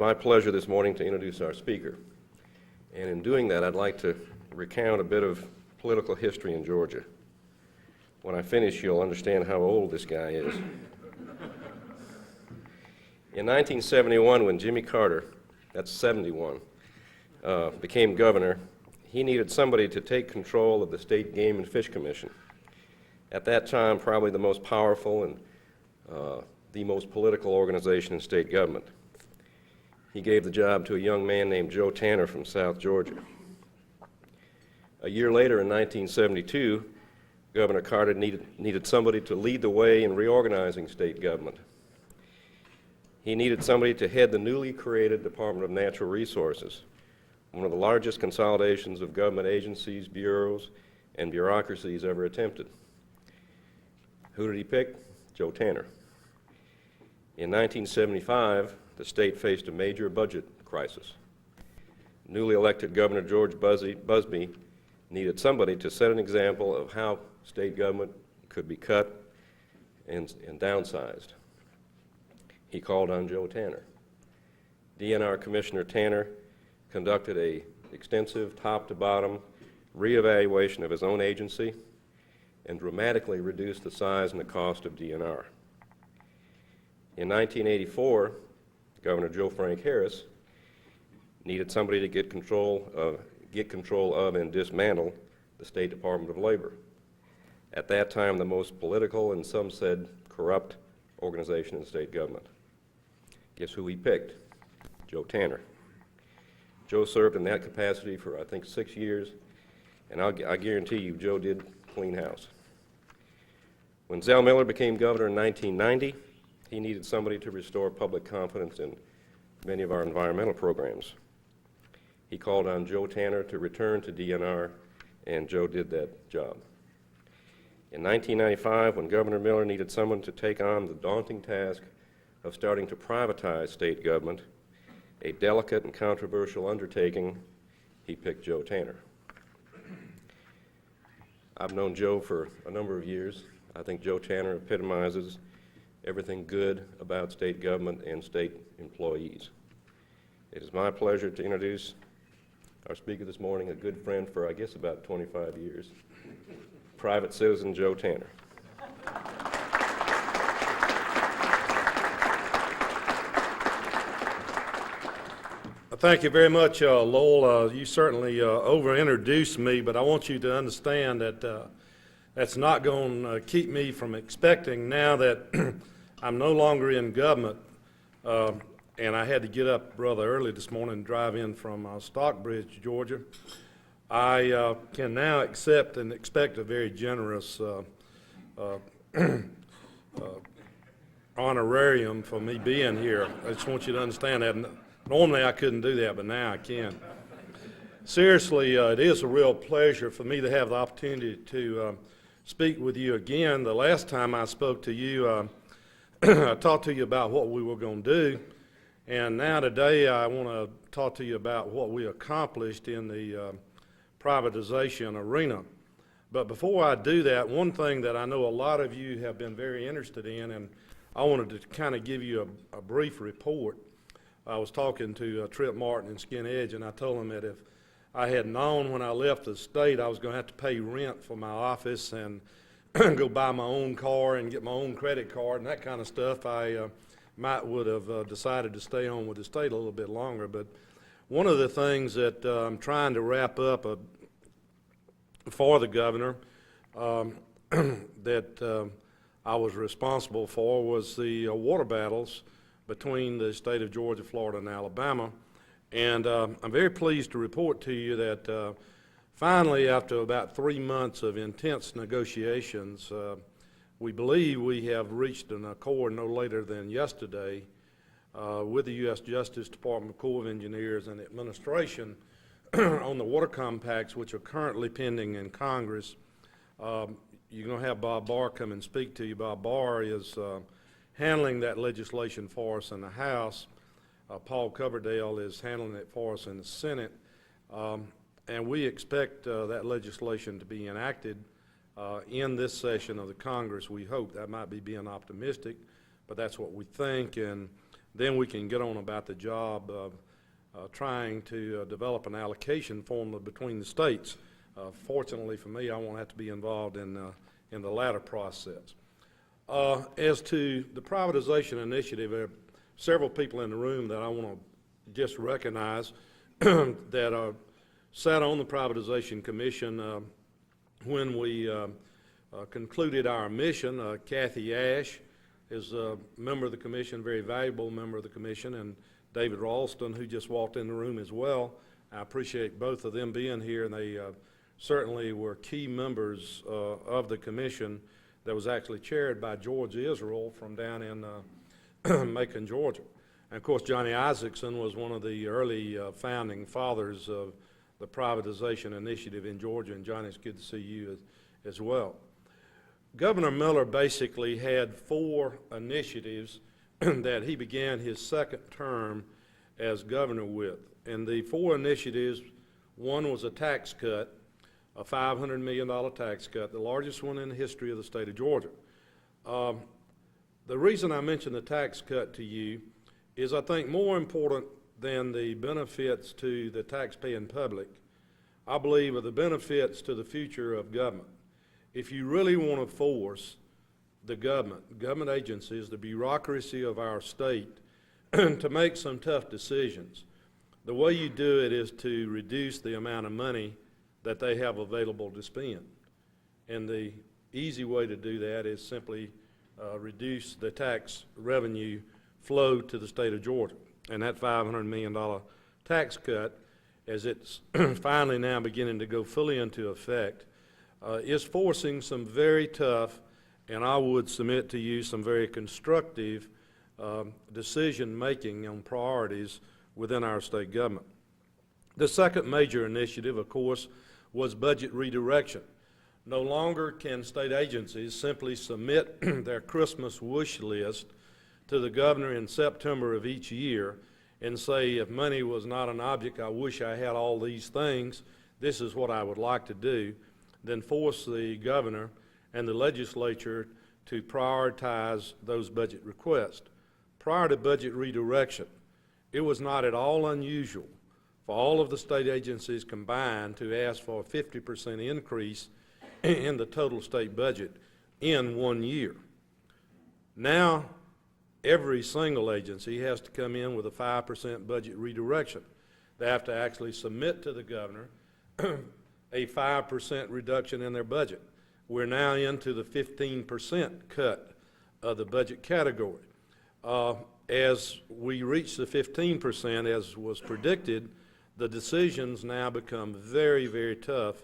my pleasure this morning to introduce our speaker. And in doing that, I'd like to recount a bit of political history in Georgia. When I finish, you'll understand how old this guy is. In 1971, when Jimmy Carter, that's 71, became governor, he needed somebody to take control of the State Game and Fish Commission. At that time, probably the most powerful and the most political organization in state government. He gave the job to a young man named Joe Tanner from South Georgia. A year later, in 1972, Governor Carter needed somebody to lead the way in reorganizing state government. He needed somebody to head the newly created Department of Natural Resources, one of the largest consolidations of government agencies, bureaus, and bureaucracies ever attempted. Who did he pick? Joe Tanner. In 1975, the state faced a major budget crisis. Newly elected Governor George Busbee needed somebody to set an example of how state government could be cut and downsized. He called on Joe Tanner. DNR Commissioner Tanner conducted an extensive top-to-bottom reevaluation of his own agency and dramatically reduced the size and the cost of DNR. In 1984, Governor Joe Frank Harris needed somebody to get control of and dismantle the State Department of Labor. At that time, the most political and some said corrupt organization in state government. Guess who he picked? Joe Tanner. Joe served in that capacity for, I think, 6 years, and I guarantee you Joe did clean house. When Zell Miller became governor in 1990, he needed somebody to restore public confidence in many of our environmental programs. He called on Joe Tanner to return to DNR, and Joe did that job. In 1995, when Governor Miller needed someone to take on the daunting task of starting to privatize state government, a delicate and controversial undertaking, he picked Joe Tanner. I've known Joe for a number of years. I think Joe Tanner epitomizes everything good about state government and state employees. It is my pleasure to introduce our speaker this morning, a good friend for, I guess, about 25 years, private citizen Joe Tanner. Thank you very much, Lowell. You certainly over-introduced me, but I want you to understand that that's not going to keep me from expecting, now that I'm no longer in government, and I had to get up rather early this morning and drive in from Stockbridge, Georgia. I can now accept and expect a very generous honorarium for me being here. I just want you to understand that. Normally I couldn't do that, but now I can. Seriously, it is a real pleasure for me to have the opportunity to speak with you again. The last time I spoke to you, I talked to you about what we were going to do, and now today I want to talk to you about what we accomplished in the privatization arena. But before I do that, one thing that I know a lot of you have been very interested in, and I wanted to kind of give you a brief report. I was talking to Trip Martin in Skin Edge, and I told him that if I had known when I left the state I was going to have to pay rent for my office and go buy my own car and get my own credit card and that kind of stuff, I would have decided to stay on with the state a little bit longer. But one of the things that I'm trying to wrap up for the governor that I was responsible for was the water battles between the state of Georgia, Florida, and Alabama. And I'm very pleased to report to you that finally, after about 3 months of intense negotiations, we believe we have reached an accord no later than yesterday with the U.S. Justice Department, Corps of Engineers, and the administration on the water compacts, which are currently pending in Congress. You're going to have Bob Barr come and speak to you. Bob Barr is handling that legislation for us in the House. Paul Coverdale is handling it for us in the Senate. And we expect that legislation to be enacted in this session of the Congress. We hope. That might be being optimistic, but that's what we think. And then we can get on about the job of trying to develop an allocation formula between the states. Fortunately for me, I won't have to be involved in the latter process. As to the privatization initiative, there are several people in the room that I want to just recognize that sat on the Privatization Commission when we concluded our mission. Kathy Ash is a member of the commission, very valuable member of the commission, and David Ralston, who just walked in the room as well. I appreciate both of them being here, and they certainly were key members of the commission that was actually chaired by George Israel from down in Macon, Georgia. And of course, Johnny Isaacson was one of the early founding fathers of the privatization initiative in Georgia, and Johnny, it's good to see you as well. Governor Miller basically had 4 initiatives that he began his second term as governor with. And the 4 initiatives, one was a tax cut, a $500 million tax cut, the largest one in the history of the state of Georgia. The reason I mention the tax cut to you is I think more important than the benefits to the taxpaying public, I believe are the benefits to the future of government. If you really want to force the government agencies, the bureaucracy of our state to make some tough decisions, the way you do it is to reduce the amount of money that they have available to spend. And the easy way to do that is simply reduce the tax revenue flow to the state of Georgia. And that $500 million tax cut, as it's finally now beginning to go fully into effect, is forcing some very tough, and I would submit to you some very constructive decision-making on priorities within our state government. The second major initiative, of course, was budget redirection. No longer can state agencies simply submit their Christmas wish list to the governor in September of each year and say, if money was not an object, I wish I had all these things, this is what I would like to do, then force the governor and the legislature to prioritize those budget requests. Prior to budget redirection, it was not at all unusual for all of the state agencies combined to ask for a 50% increase in the total state budget in 1 year. Now, every single agency has to come in with a 5% budget redirection. They have to actually submit to the governor a 5% reduction in their budget. We're now into the 15% cut of the budget category. As we reach the 15%, as was predicted, the decisions now become very, very tough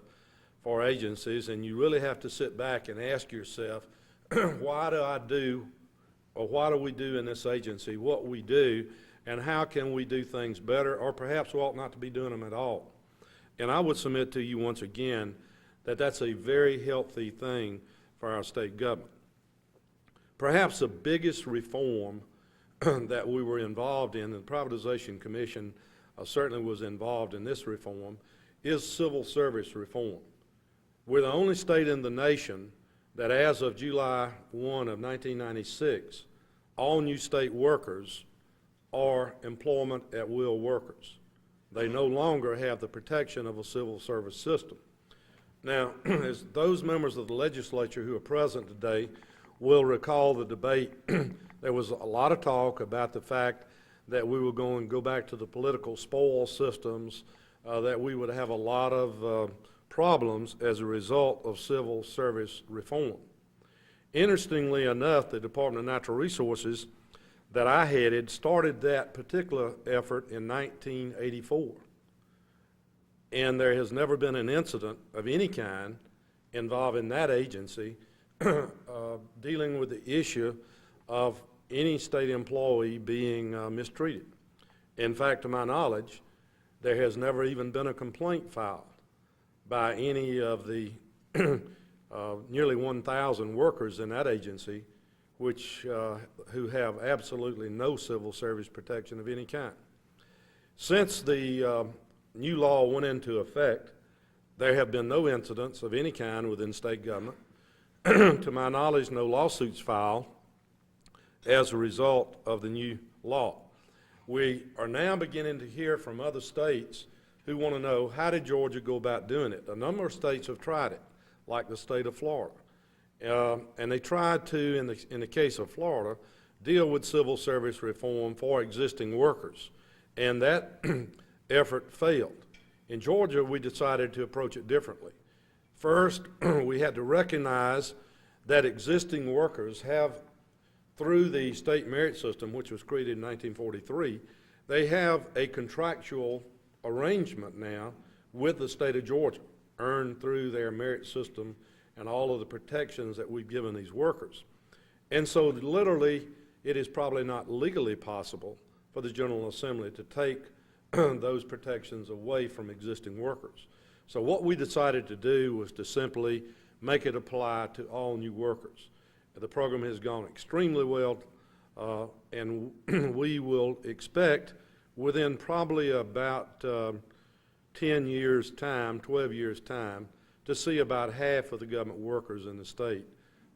for agencies, and you really have to sit back and ask yourself, why do we do in this agency what we do, and how can we do things better, or perhaps we ought not to be doing them at all? And I would submit to you once again that that's a very healthy thing for our state government. Perhaps the biggest reform that we were involved in, the Privatization Commission certainly was involved in this reform, is civil service reform. We're the only state in the nation that as of July 1 of 1996, all new state workers are employment at will workers. They no longer have the protection of a civil service system. Now, as those members of the legislature who are present today will recall the debate, there was a lot of talk about the fact that we were going to go back to the political spoil systems, that we would have a lot of problems as a result of civil service reform. Interestingly enough, the Department of Natural Resources that I headed started that particular effort in 1984. And there has never been an incident of any kind involving that agency dealing with the issue of any state employee being mistreated. In fact, to my knowledge, there has never even been a complaint filed by any of the nearly 1,000 workers in that agency who have absolutely no civil service protection of any kind. Since the new law went into effect, there have been no incidents of any kind within state government. To my knowledge, no lawsuits filed as a result of the new law. We are now beginning to hear from other states who want to know, how did Georgia go about doing it? A number of states have tried it, like the state of Florida. And they tried to, in the case of Florida, deal with civil service reform for existing workers. And that effort failed. In Georgia, we decided to approach it differently. First, we had to recognize that existing workers have, through the state merit system, which was created in 1943, they have a contractual arrangement now with the state of Georgia, earned through their merit system and all of the protections that we've given these workers. And so literally, it is probably not legally possible for the General Assembly to take those protections away from existing workers. So what we decided to do was to simply make it apply to all new workers. The program has gone extremely well, and we will expect within probably about 10 years' time, 12 years' time, to see about half of the government workers in the state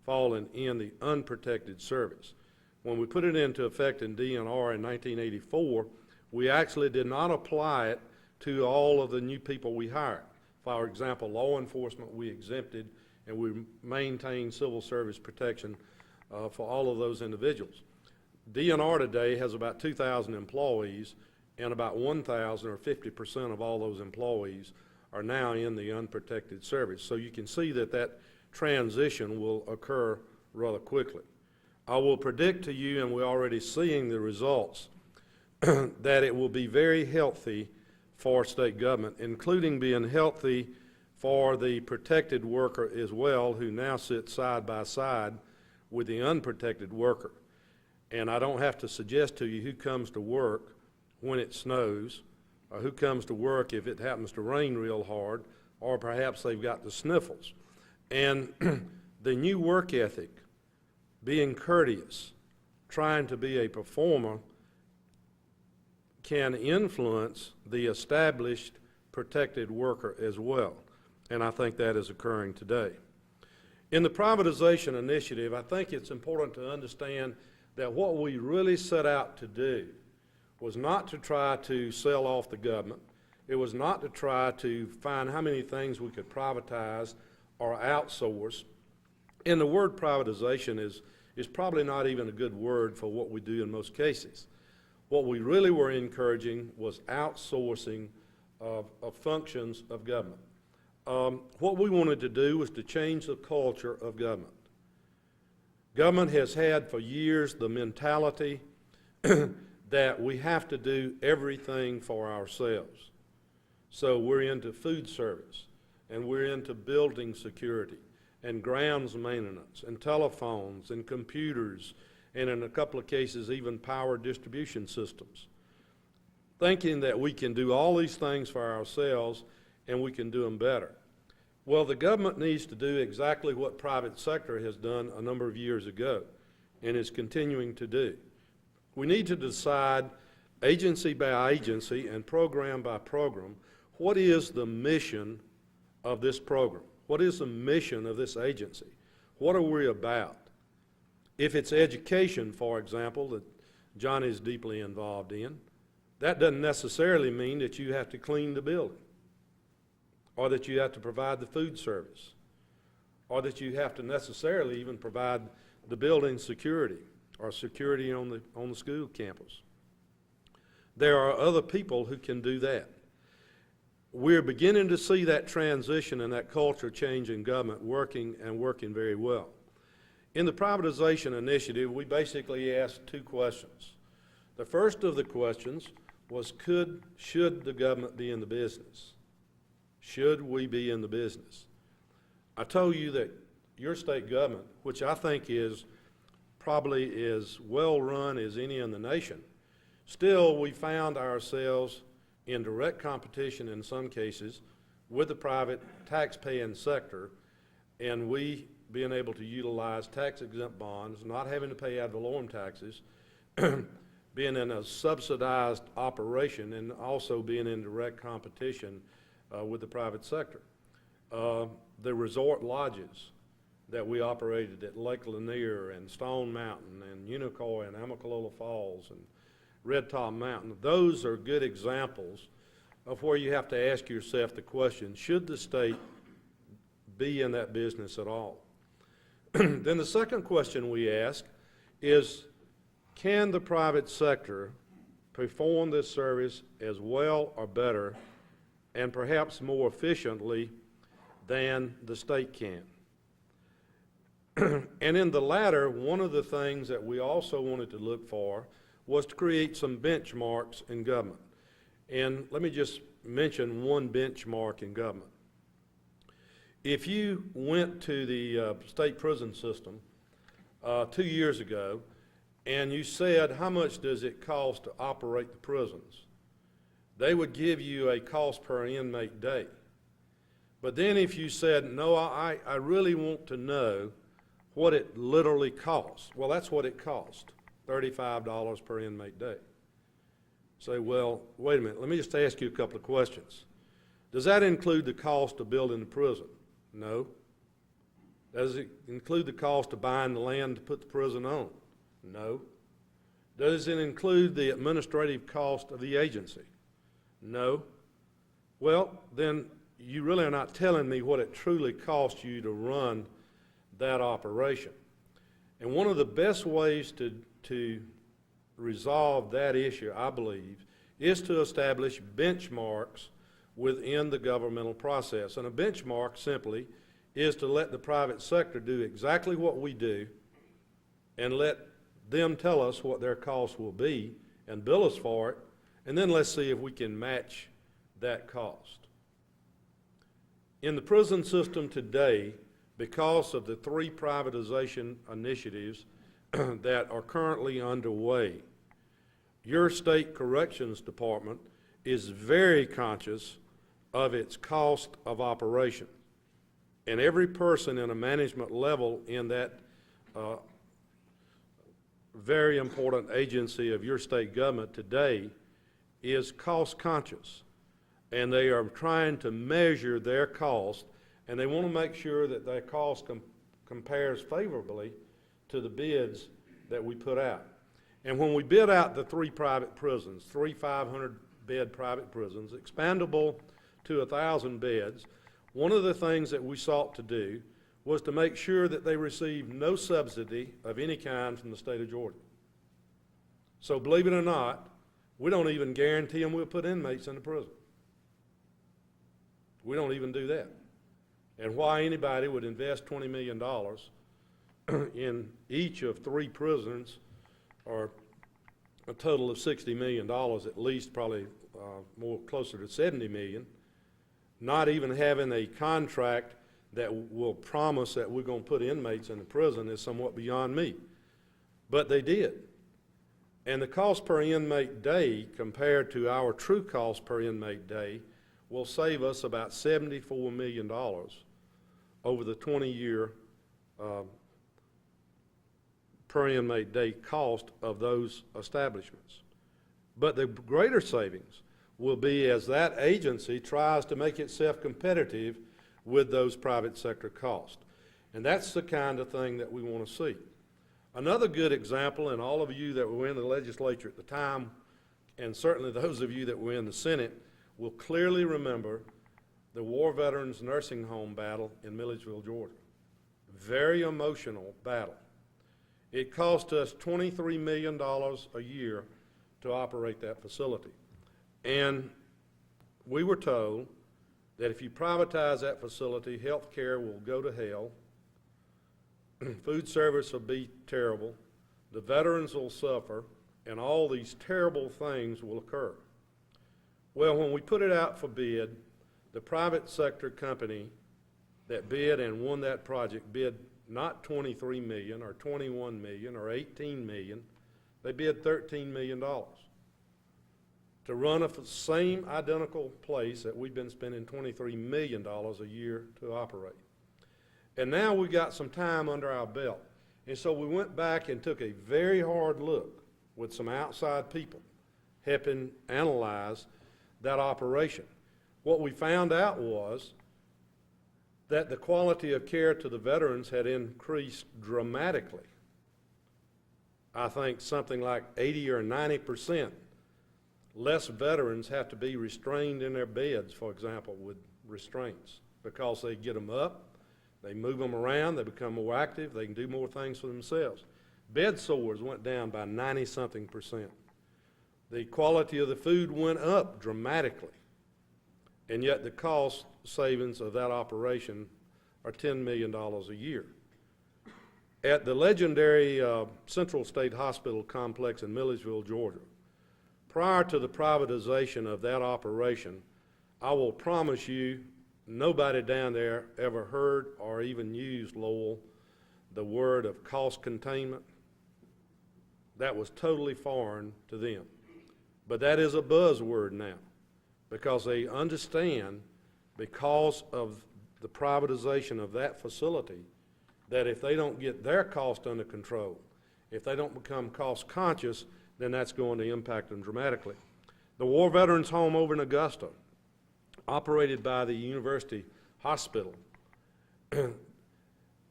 falling in the unprotected service. When we put it into effect in DNR in 1984, we actually did not apply it to all of the new people we hired. For example, law enforcement we exempted, and we maintained civil service protection for all of those individuals. DNR today has about 2,000 employees, and about 1,000 or 50% of all those employees are now in the unprotected service. So you can see that that transition will occur rather quickly. I will predict to you, and we're already seeing the results, that it will be very healthy for state government, including being healthy for the protected worker as well, who now sits side by side with the unprotected worker. And I don't have to suggest to you who comes to work when it snows, or who comes to work if it happens to rain real hard, or perhaps they've got the sniffles. And the new work ethic, being courteous, trying to be a performer, can influence the established protected worker as well. And I think that is occurring today. In the privatization initiative, I think it's important to understand that what we really set out to do was not to try to sell off the government. It was not to try to find how many things we could privatize or outsource. And the word privatization is probably not even a good word for what we do in most cases. What we really were encouraging was outsourcing of functions of government. What we wanted to do was to change the culture of government. Government has had for years the mentality that we have to do everything for ourselves. So we're into food service, and we're into building security, and grounds maintenance, and telephones, and computers, and in a couple of cases even power distribution systems, thinking that we can do all these things for ourselves and we can do them better. Well, the government needs to do exactly what private sector has done a number of years ago and is continuing to do. We need to decide agency by agency and program by program, what is the mission of this program? What is the mission of this agency? What are we about? If it's education, for example, that John is deeply involved in, that doesn't necessarily mean that you have to clean the building, or that you have to provide the food service, or that you have to necessarily even provide the building security or security on the school campus. There are other people who can do that. We're beginning to see that transition and that culture change in government working very well. In the privatization initiative, we basically asked two questions. The first of the questions was, should the government be in the business? Should we be in the business? I told you that your state government, which I think is probably as well run as any in the nation, still we found ourselves in direct competition in some cases with the private tax-paying sector, and we being able to utilize tax-exempt bonds, not having to pay ad valorem taxes, being in a subsidized operation, and also being in direct competition with the private sector. The resort lodges that we operated at Lake Lanier and Stone Mountain and Unicoi and Amicalola Falls Red Top Mountain. Those are good examples of where you have to ask yourself the question, should the state be in that business at all? Then the second question we ask is, can the private sector perform this service as well or better and perhaps more efficiently than the state can? And in the latter, one of the things that we also wanted to look for was to create some benchmarks in government. And let me just mention one benchmark in government. If you went to the state prison system 2 years ago and you said, how much does it cost to operate the prisons? They would give you a cost per inmate day. But then if you said, no, I really want to know what it literally costs. Well, that's what it cost, $35 per inmate day. Say, well, wait a minute, let me just ask you a couple of questions. Does that include the cost of building the prison? No. Does it include the cost of buying the land to put the prison on? No. Does it include the administrative cost of the agency? No. Well, then you really are not telling me what it truly costs you to run that operation. And one of the best ways to resolve that issue, I believe, is to establish benchmarks within the governmental process. And a benchmark simply is to let the private sector do exactly what we do and let them tell us what their costs will be and bill us for it, and then let's see if we can match that cost. In the prison system today, because of the 3 privatization initiatives that are currently underway, your state corrections department is very conscious of its cost of operation. And every person in a management level in that very important agency of your state government today is cost conscious. And they are trying to measure their cost, and they want to make sure that their cost compares favorably to the bids that we put out. And when we bid out the 3 private prisons, 3 500-bed private prisons, expandable to 1,000 beds, one of the things that we sought to do was to make sure that they received no subsidy of any kind from the state of Georgia. So believe it or not, we don't even guarantee them we'll put inmates in the prison. We don't even do that. And why anybody would invest $20 million in each of 3 prisons, or a total of $60 million at least, probably more closer to $70 million, not even having a contract that will promise that we're going to put inmates in the prison is somewhat beyond me. But they did. And the cost per inmate day compared to our true cost per inmate day will save us about $74 million over the 20-year per inmate day cost of those establishments. But the greater savings will be as that agency tries to make itself competitive with those private sector costs. And that's the kind of thing that we want to see. Another good example, and all of you that were in the legislature at the time, and certainly those of you that were in the Senate, will clearly remember the War Veterans Nursing Home battle in Milledgeville, Georgia. Very emotional battle. It cost us $23 million a year to operate that facility. And we were told that if you privatize that facility, health care will go to hell, food service will be terrible, the veterans will suffer, and all these terrible things will occur. Well, when we put it out for bid, the private sector company that bid and won that project bid not $23 million or $21 million or $18 million, they bid $13 million to run a same identical place that we've been spending $23 million a year to operate. And now we've got some time under our belt. And so we went back and took a very hard look with some outside people helping analyze that operation. What we found out was that the quality of care to the veterans had increased dramatically. I think something like 80 or 90% less veterans have to be restrained in their beds, for example, with restraints, because they get them up, they move them around, they become more active, they can do more things for themselves. Bed sores went down by 90-something%. The quality of the food went up dramatically, and yet the cost savings of that operation are $10 million a year. At the legendary Central State Hospital complex in Milledgeville, Georgia, prior to the privatization of that operation, I will promise you nobody down there ever heard or even used, Lowell, the word of cost containment. That was totally foreign to them. But that is a buzzword now, because they understand, because of the privatization of that facility, that if they don't get their cost under control, if they don't become cost conscious, then that's going to impact them dramatically. The War Veterans Home over in Augusta, operated by the University Hospital,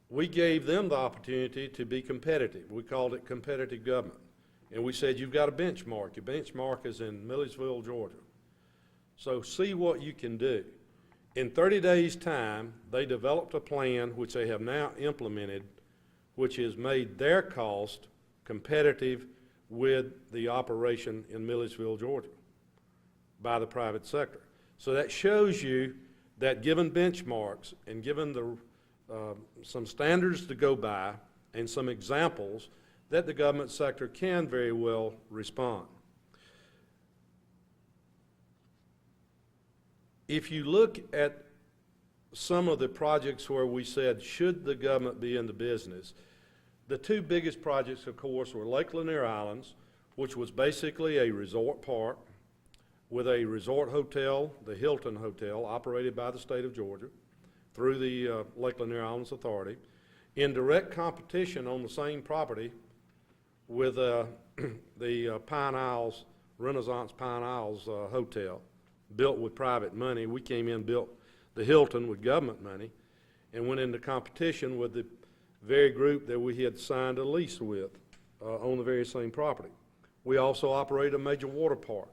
we gave them the opportunity to be competitive. We called it competitive government. And we said, you've got a benchmark. Your benchmark is in Milledgeville, Georgia. So see what you can do. In 30 days' time, they developed a plan which they have now implemented, which has made their cost competitive with the operation in Milledgeville, Georgia, by the private sector. So that shows you that given benchmarks and given some standards to go by and some examples, that the government sector can very well respond. If you look at some of the projects where we said, should the government be in the business, the two biggest projects, of course, were Lake Lanier Islands, which was basically a resort park with a resort hotel, the Hilton Hotel, operated by the state of Georgia through the Lake Lanier Islands Authority, in direct competition on the same property with the Pine Isles, Renaissance Pine Isles Hotel, built with private money. We came in, built the Hilton with government money, and went into competition with the very group that we had signed a lease with on the very same property. We also operate a major water park.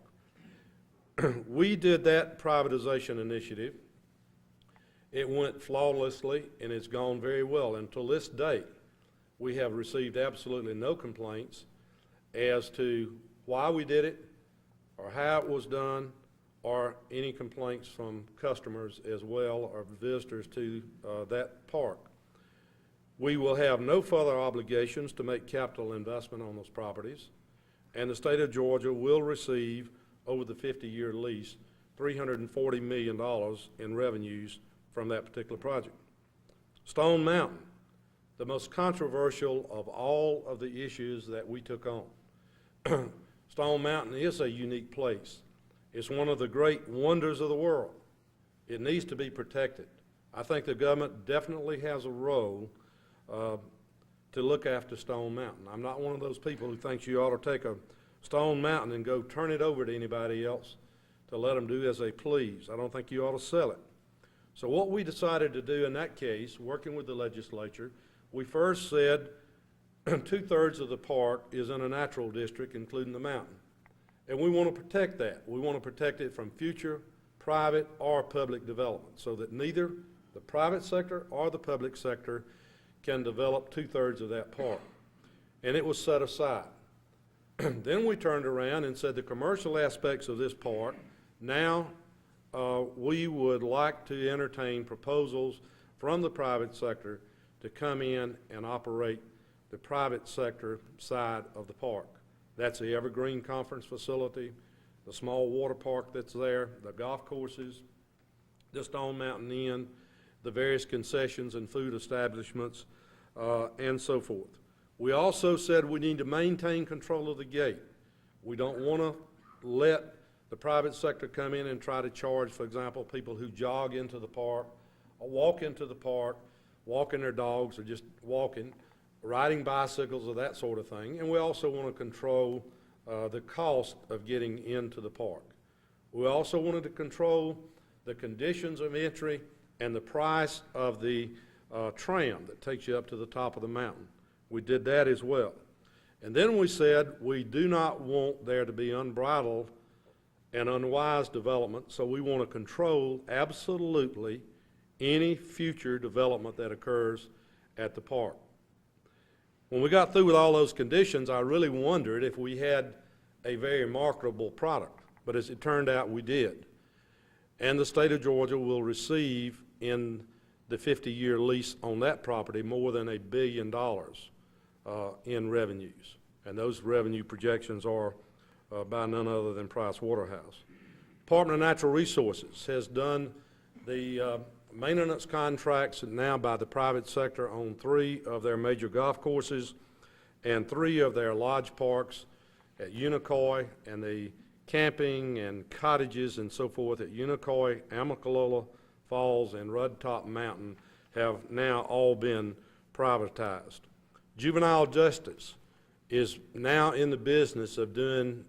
We did that privatization initiative. It went flawlessly, and it's gone very well. Until this date, we have received absolutely no complaints as to why we did it, or how it was done, or any complaints from customers as well, or visitors to that park. We will have no further obligations to make capital investment on those properties, and the state of Georgia will receive, over the 50-year lease, $340 million in revenues from that particular project. Stone Mountain, the most controversial of all of the issues that we took on. Stone Mountain is a unique place. It's one of the great wonders of the world. It needs to be protected. I think the government definitely has a role to look after Stone Mountain. I'm not one of those people who thinks you ought to take a Stone Mountain and go turn it over to anybody else to let them do as they please. I don't think you ought to sell it. So what we decided to do in that case, working with the legislature, we first said 2/3 of the park is in a natural district, including the mountain. And we want to protect that. We want to protect it from future private or public development, so that neither the private sector or the public sector can develop 2/3 of that park. And it was set aside. Then we turned around and said the commercial aspects of this park, now we would like to entertain proposals from the private sector to come in and operate the private sector side of the park. That's the Evergreen Conference Facility, the small water park that's there, the golf courses, the Stone Mountain Inn, the various concessions and food establishments, and so forth. We also said we need to maintain control of the gate. We don't want to let the private sector come in and try to charge, for example, people who jog into the park, or walk into the park, walking their dogs, or just walking, riding bicycles, or that sort of thing. And we also want to control the cost of getting into the park. We also wanted to control the conditions of entry and the price of the tram that takes you up to the top of the mountain. We did that as well. And then we said we do not want there to be unbridled and unwise development, so we want to control absolutely any future development that occurs at the park. When we got through with all those conditions, I really wondered if we had a very marketable product, but as it turned out, we did. And the state of Georgia will receive in the 50-year lease on that property more than $1 billion in revenues. And those revenue projections are by none other than Price Waterhouse. Department of Natural Resources has done the maintenance contracts now by the private sector on 3 of their major golf courses and 3 of their lodge parks at Unicoi, and the camping and cottages and so forth at Unicoi, Amicalola Falls, and Rudd Top Mountain have now all been privatized. Juvenile justice is now in the business of doing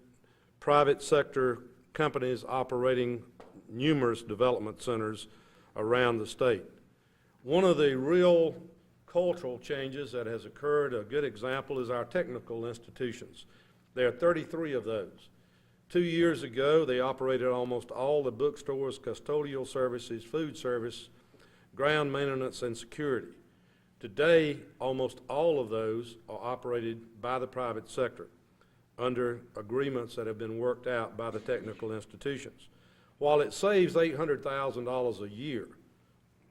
private sector companies operating numerous development centers around the state. One of the real cultural changes that has occurred, a good example, is our technical institutions. There are 33 of those. 2 years ago, they operated almost all the bookstores, custodial services, food service, ground maintenance, and security. Today, almost all of those are operated by the private sector under agreements that have been worked out by the technical institutions. While it saves $800,000 a year,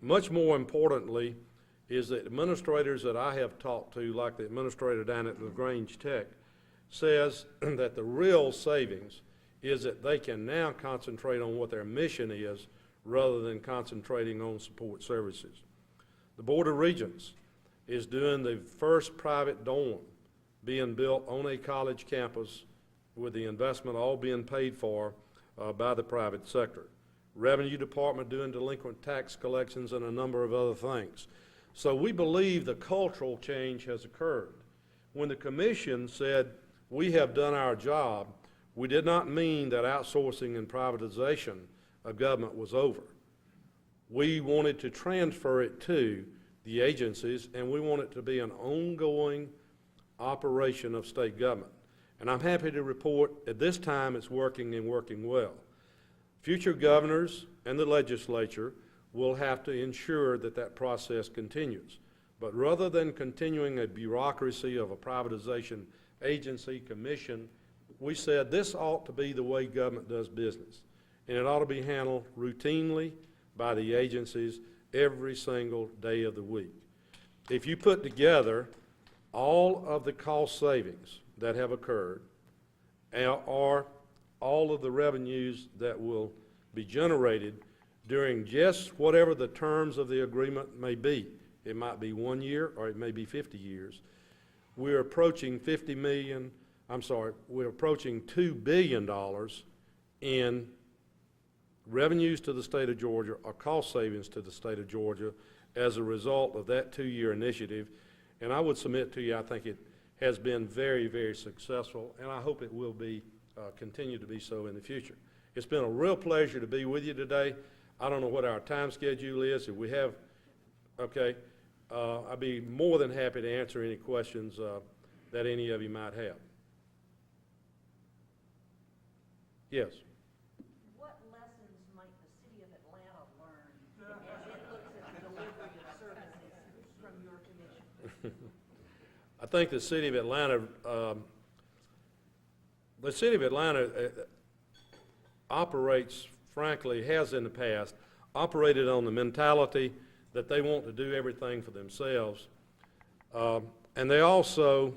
much more importantly is that administrators that I have talked to, like the administrator down at LaGrange Tech, says that the real savings is that they can now concentrate on what their mission is rather than concentrating on support services. The Board of Regents is doing the first private dorm being built on a college campus with the investment all being paid for by the private sector. Revenue Department doing delinquent tax collections and a number of other things. So we believe the cultural change has occurred. When the commission said we have done our job, we did not mean that outsourcing and privatization of government was over. We wanted to transfer it to the agencies, and we want it to be an ongoing operation of state government. And I'm happy to report at this time it's working and working well. Future governors and the legislature will have to ensure that that process continues. But rather than continuing a bureaucracy of a privatization agency, commission, we said this ought to be the way government does business. And it ought to be handled routinely by the agencies every single day of the week. If you put together all of the cost savings that have occurred, or all of the revenues that will be generated during just whatever the terms of the agreement may be, it might be 1 year or it may be 50 years, we're approaching we're approaching $2 billion in revenues to the state of Georgia or cost savings to the state of Georgia as a result of that 2-year initiative. And I would submit to you, I think it has been very, very successful, and I hope it will be continue to be so in the future. It's been a real pleasure to be with you today. I don't know what our time schedule is. If we have, okay, I'd be more than happy to answer any questions that any of you might have. Yes. What lessons might the city of Atlanta learn as it looks at the delivery of services from your commission? I think the city of Atlanta operates, frankly, has in the past, operated on the mentality that they want to do everything for themselves. And they also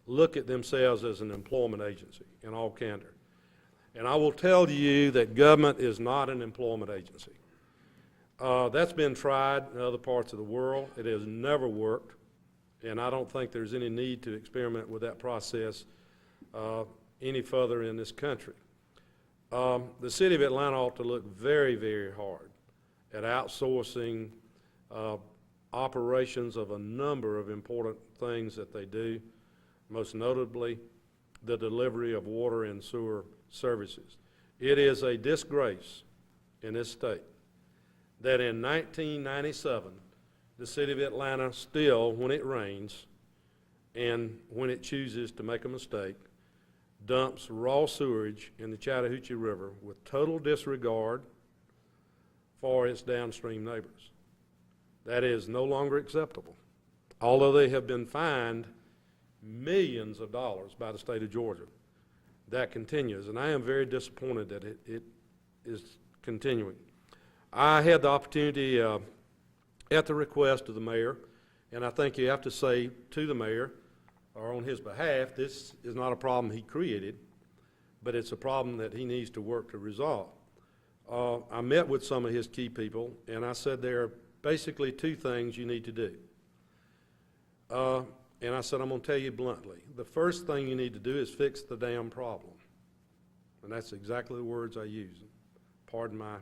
look at themselves as an employment agency, in all candor. And I will tell you that government is not an employment agency. That's been tried in other parts of the world. It has never worked. And I don't think there's any need to experiment with that process any further in this country. The city of Atlanta ought to look very, very hard at outsourcing operations of a number of important things that they do, most notably the delivery of water and sewer services. It is a disgrace in this state that in 1997, the city of Atlanta still, when it rains, and when it chooses to make a mistake, dumps raw sewage in the Chattahoochee River with total disregard for its downstream neighbors. That is no longer acceptable, although they have been fined millions of dollars by the state of Georgia. That continues, and I am very disappointed that it is continuing. I had the opportunity at the request of the mayor, and I think you have to say to the mayor, or on his behalf, this is not a problem he created, but it's a problem that he needs to work to resolve. I met with some of his key people, and I said there are basically two things you need to do. And I said, I'm going to tell you bluntly, the first thing you need to do is fix the damn problem. And that's exactly the words I used. Pardon my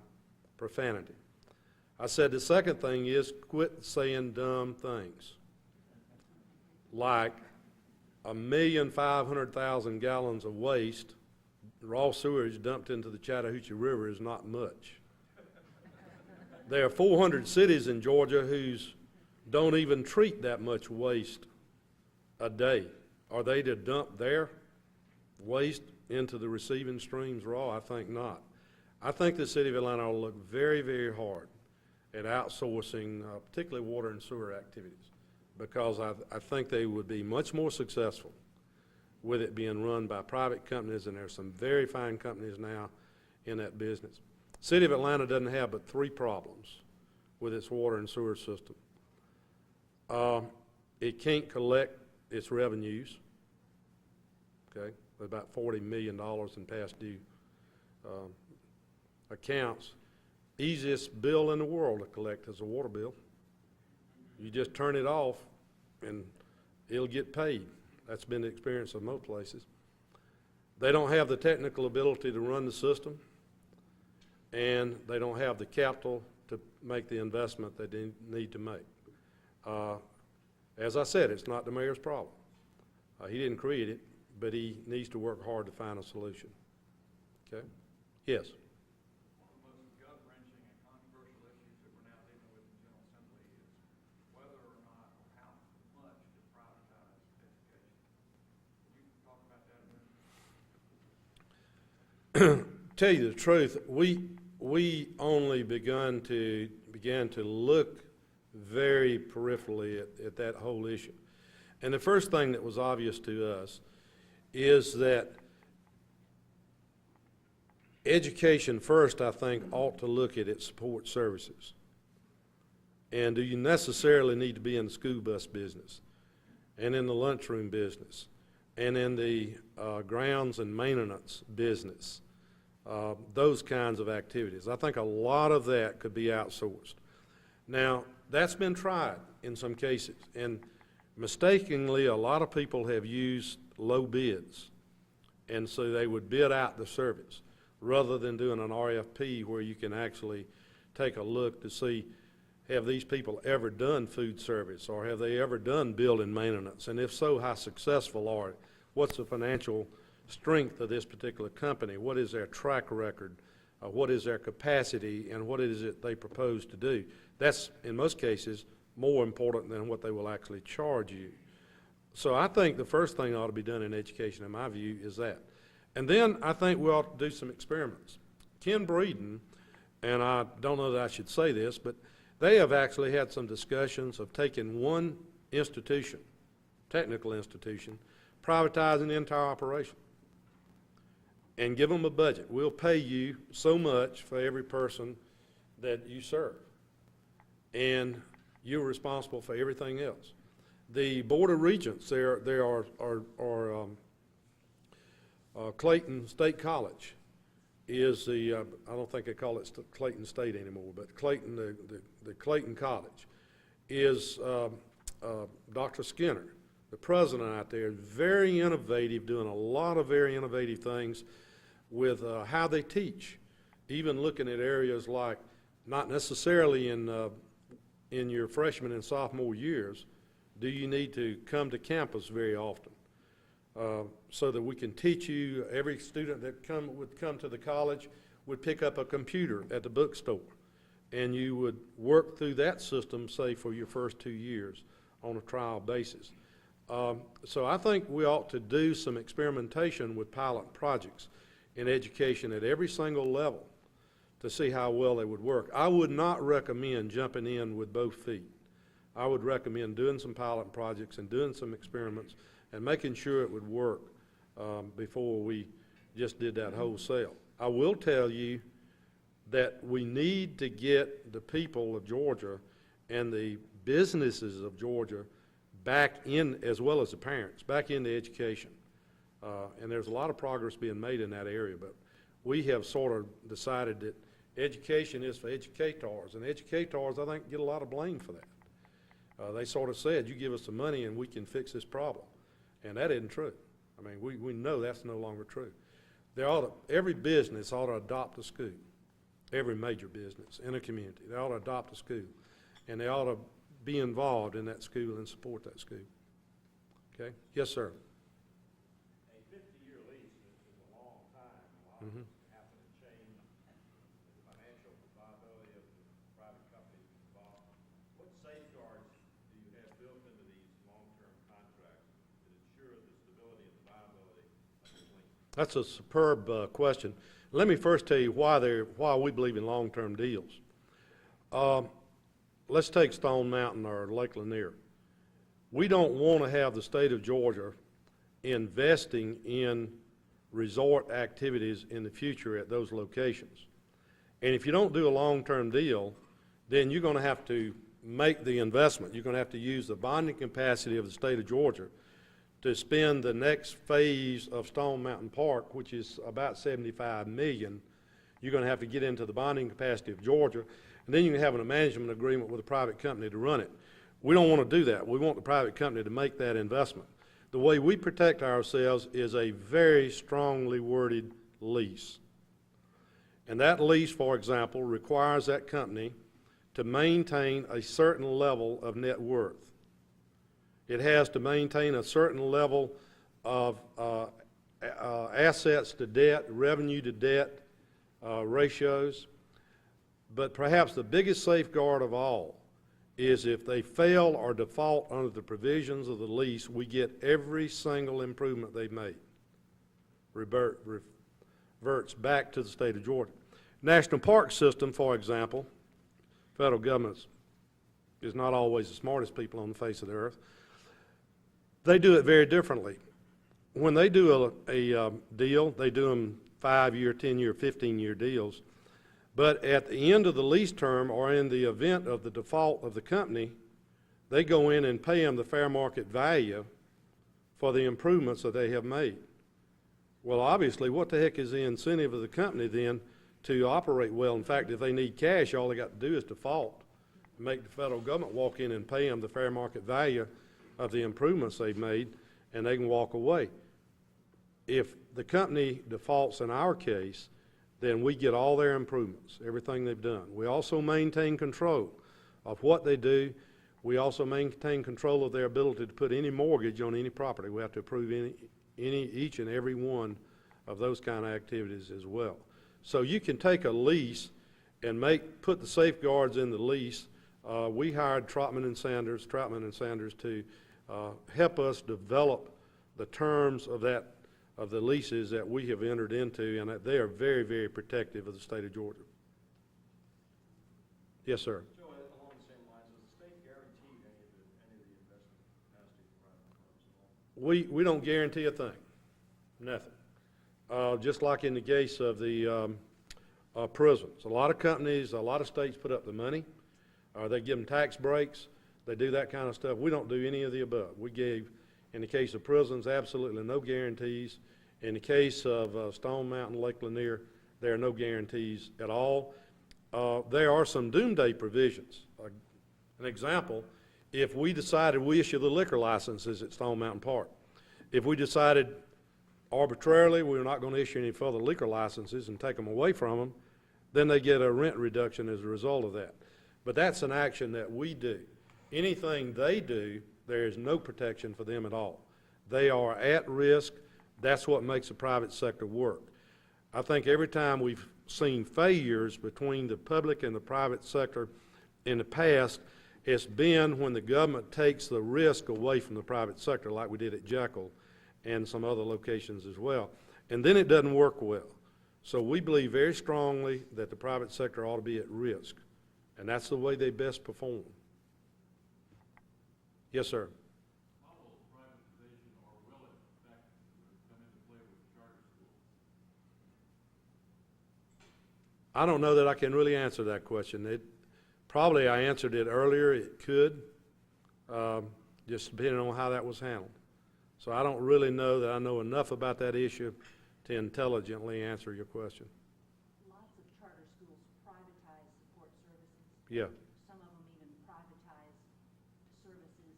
profanity. I said the second thing is quit saying dumb things. Like 1,500,000 gallons of waste, raw sewage dumped into the Chattahoochee River is not much. There are 400 cities in Georgia whose don't even treat that much waste a day. Are they to dump their waste into the receiving streams raw? I think not. I think the city of Atlanta will look very, very hard at outsourcing, particularly water and sewer activities, because I think they would be much more successful with it being run by private companies, and there's some very fine companies now in that business. City of Atlanta doesn't have but 3 problems with its water and sewer system. It can't collect its revenues, okay, about $40 million in past due accounts. Easiest bill in the world to collect is a water bill. You just turn it off and it'll get paid. That's been the experience of most places. They don't have the technical ability to run the system, and they don't have the capital to make the investment that they need to make. As I said, it's not the mayor's problem. He didn't create it, but he needs to work hard to find a solution. Okay? Yes? One of the most gut-wrenching and controversial issues that we're now dealing with in General Assembly is whether or not or how much to privatize education. Can you talk about that a minute? Tell you the truth, we only began to look very peripherally at that whole issue. And the first thing that was obvious to us is that education first, I think, ought to look at its support services. And do you necessarily need to be in the school bus business, and in the lunchroom business, and in the grounds and maintenance business, those kinds of activities? I think a lot of that could be outsourced. Now, that's been tried in some cases, and mistakenly, a lot of people have used low bids, and so they would bid out the service rather than doing an RFP where you can actually take a look to see, have these people ever done food service, or have they ever done building maintenance, and if so, how successful are it? What's the financial strength of this particular company? What is their track record? What is their capacity, and what is it they propose to do? That's, in most cases, more important than what they will actually charge you. So I think the first thing that ought to be done in education, in my view, is that. And then I think we ought to do some experiments. Ken Breeden, and I don't know that I should say this, but they have actually had some discussions of taking one institution, technical institution, privatizing the entire operation, and give them a budget. We'll pay you so much for every person that you serve, and you're responsible for everything else. The Board of Regents, there are Clayton State College is the, I don't think they call it Clayton State anymore, but Clayton, the Clayton College is Dr. Skinner, the president out there, is very innovative, doing a lot of very innovative things with how they teach, even looking at areas like, not necessarily in your freshman and sophomore years, do you need to come to campus very often, so that we can teach you. Every student that would come to the college would pick up a computer at the bookstore, and you would work through that system, say, for your first 2 years on a trial basis. So I think we ought to do some experimentation with pilot projects in education at every single level to see how well they would work. I would not recommend jumping in with both feet. I would recommend doing some pilot projects and doing some experiments and making sure it would work before we just did that wholesale. I will tell you that we need to get the people of Georgia and the businesses of Georgia back in, as well as the parents, back into education. And there's a lot of progress being made in that area, but we have sort of decided that education is for educators, and educators, I think, get a lot of blame for that. They sort of said, you give us the money and we can fix this problem. And that isn't true. I mean, we know that's no longer true. Every business ought to adopt a school, every major business in a community. They ought to adopt a school, and they ought to be involved in that school and support that school. Okay? Yes, sir. A 50-year lease is a long time. A lot happen to change the financial viability of the private companies involved. What safeguards do you have built into these long-term contracts that ensure the stability and the viability of the lease? That's a superb question. Let me first tell you why we believe in long-term deals. Let's take Stone Mountain or Lake Lanier. We don't want to have the state of Georgia investing in resort activities in the future at those locations. And if you don't do a long-term deal, then you're going to have to make the investment. You're going to have to use the bonding capacity of the state of Georgia to spend the next phase of Stone Mountain Park, which is about $75 million. You're going to have to get into the bonding capacity of Georgia, and then you can have a management agreement with a private company to run it. We don't want to do that. We want the private company to make that investment. The way we protect ourselves is a very strongly worded lease. And that lease, for example, requires that company to maintain a certain level of net worth. It has to maintain a certain level of assets to debt, revenue to debt ratios. But perhaps the biggest safeguard of all is if they fail or default under the provisions of the lease, we get every single improvement they've made. Reverts back to the state of Georgia. National Park System, for example, federal government is not always the smartest people on the face of the earth. They do it very differently. When they do a deal, they do them 5-year, 10-year, 15-year deals. But at the end of the lease term, or in the event of the default of the company, they go in and pay them the fair market value for the improvements that they have made. Well, obviously, what the heck is the incentive of the company then to operate well? In fact, if they need cash, all they got to do is default, make the federal government walk in and pay them the fair market value of the improvements they've made, and they can walk away. If the company defaults in our case, then we get all their improvements, everything they've done. We also maintain control of what they do. We also maintain control of their ability to put any mortgage on any property. We have to approve each and every one of those kind of activities as well. So you can take a lease and put the safeguards in the lease. We hired Troutman and Sanders to help us develop the terms of the leases that we have entered into, and that they are very, very protective of the state of Georgia. Yes, sir. Joe, along the same lines, does the state guarantee any of the investment capacity for private firms at all? We don't guarantee a thing, nothing. Just like in the case of the prisons. A lot of companies, a lot of states put up the money, they give them tax breaks, they do that kind of stuff. We don't do any of the above. We gave, in the case of prisons, absolutely no guarantees. In the case of Stone Mountain, Lake Lanier, there are no guarantees at all. There are some doomsday provisions. An example, if we decided we issue the liquor licenses at Stone Mountain Park, if we decided arbitrarily we were not going to issue any further liquor licenses and take them away from them, then they get a rent reduction as a result of that. But that's an action that we do. Anything they do, there is no protection for them at all. They are at risk. That's what makes the private sector work. I think every time we've seen failures between the public and the private sector in the past, It's been when the government takes the risk away from the private sector, like we did at Jekyll and some other locations as well. And then it doesn't work well. So we believe very strongly that the private sector ought to be at risk. And that's the way they best perform. Yes, sir. How will privatization, or will it, in fact, come into play with charter schools? I don't know that I can really answer that question. Probably I answered it earlier. It could, just depending on how that was handled. So I don't really know that I know enough about that issue to intelligently answer your question. Lots of charter schools privatize support services. Yeah. Some of them even privatize services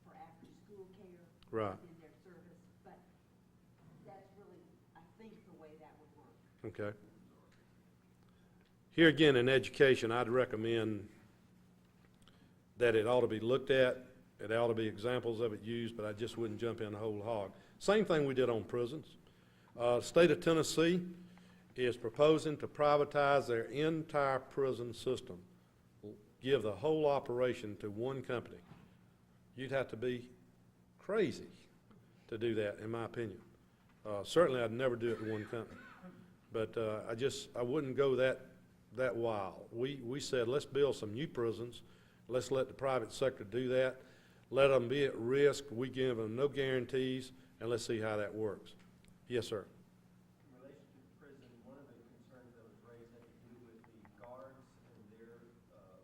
for after-school care. Right. In their service, but that's really, I think, the way that would work. Okay. Here again, in education, I'd recommend that it ought to be looked at. It ought to be examples of it used, but I just wouldn't jump in whole hog. Same thing we did on prisons. State of Tennessee is proposing to privatize their entire prison system, give the whole operation to one company. You'd have to be crazy to do that, in my opinion. Certainly, I'd never do it to one company. But I wouldn't go that wild. We said, let's build some new prisons. Let's let the private sector do that. Let them be at risk. We give them no guarantees, and let's see how that works. Yes, sir. In relation to prison, one of the concerns that was raised had to do with the guards and their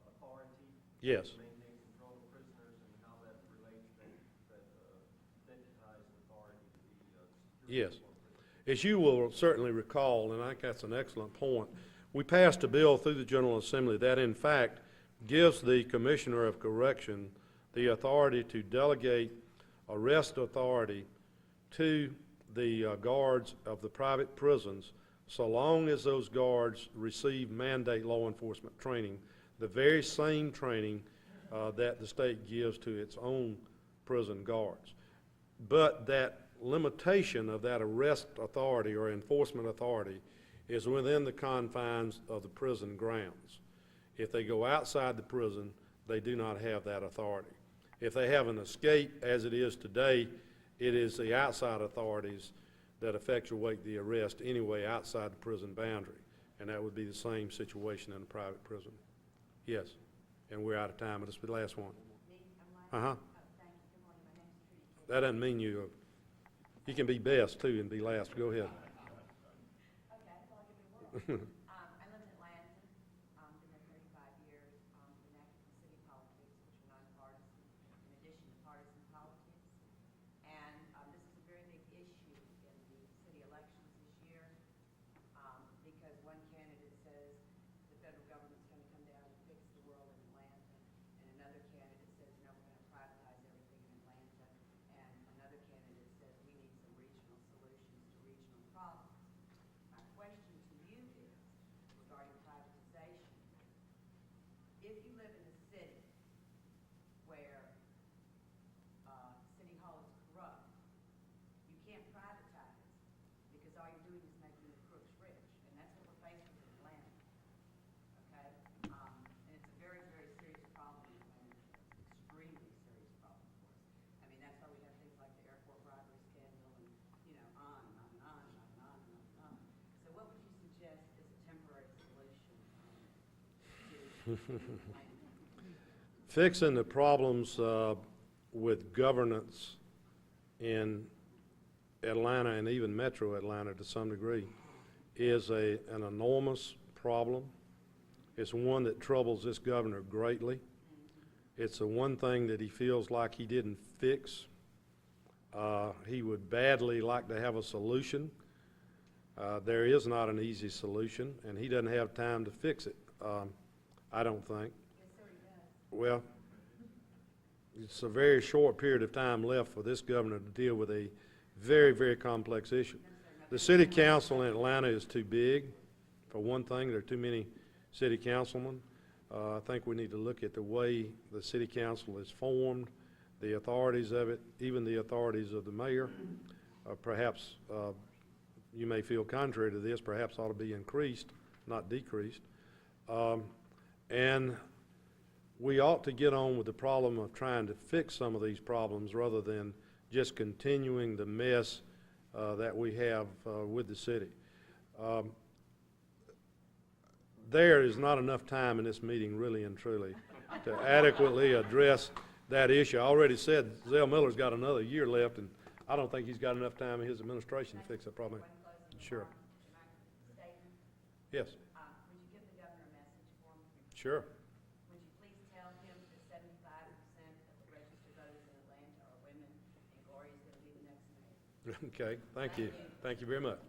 authority Yes. to maintain control of prisoners and how that relates that deputized authority to be security Yes. for prisoners. As you will certainly recall, and I think that's an excellent point, we passed a bill through the General Assembly that, in fact, gives the Commissioner of Correction the authority to delegate arrest authority to the guards of the private prisons, so long as those guards receive mandate law enforcement training, the very same training that the state gives to its own prison guards. But that limitation of that arrest authority or enforcement authority is within the confines of the prison grounds. If they go outside the prison, they do not have that authority. If they have an escape, as it is today, it is the outside authorities that effectuate the arrest anyway outside the prison boundary. And that would be the same situation in a private prison. Yes. And we're out of time, but this will be the last one. Uh-huh. Thank you. Good morning. My name is Trudy. That doesn't mean you can be best too and be last. Go ahead. Okay, that's all I can do. I live in Atlanta, been there 35 years, been active in city politics, which are nonpartisan, in addition to partisan politics. And this is a very big issue in the city elections this year, because one candidate says the federal government's going to come down and fix the world in Atlanta, and another candidate says, no, we're going to privatize everything in Atlanta, and another candidate says we need some regional solutions to regional problems. My question to you is, regarding privatization, if you live in a city where City Hall is corrupt, you can't privatize because all you're doing is making the crooks rich, and that's what we're facing in Atlanta, okay? And it's a very, very serious problem in Atlanta, extremely serious problem for us. I mean, that's why we have things like the airport robbery scandal and, on and on and on and on and on and on and on. So what would you suggest is a temporary solution to Atlanta? Fixing the problems with governance in Atlanta and even Metro Atlanta to some degree is an enormous problem. It's one that troubles this governor greatly. It's the one thing that he feels like he didn't fix. He would badly like to have a solution. There is not an easy solution, and he doesn't have time to fix it, I don't think. Yes, sir, he does. Well, it's a very short period of time left for this governor to deal with a very, very complex issue. The city council in Atlanta is too big. For one thing, there are too many city councilmen. I think we need to look at the way the city council is formed, the authorities of it, even the authorities of the mayor. Perhaps you may feel contrary to this, perhaps ought to be increased, not decreased. And we ought to get on with the problem of trying to fix some of these problems rather than just continuing the mess that we have with the city. There is not enough time in this meeting, really and truly, to adequately address that issue. I already said Zell Miller's got another year left, and I don't think he's got enough time in his administration to fix that problem. Sure. Statement. Yes. Would you give the governor a message for him? Sure. Would you please tell him that 75% of the registered voters in Atlanta are women, and Gloria's going to be the next mayor? Okay. Thank you. Thank you very much.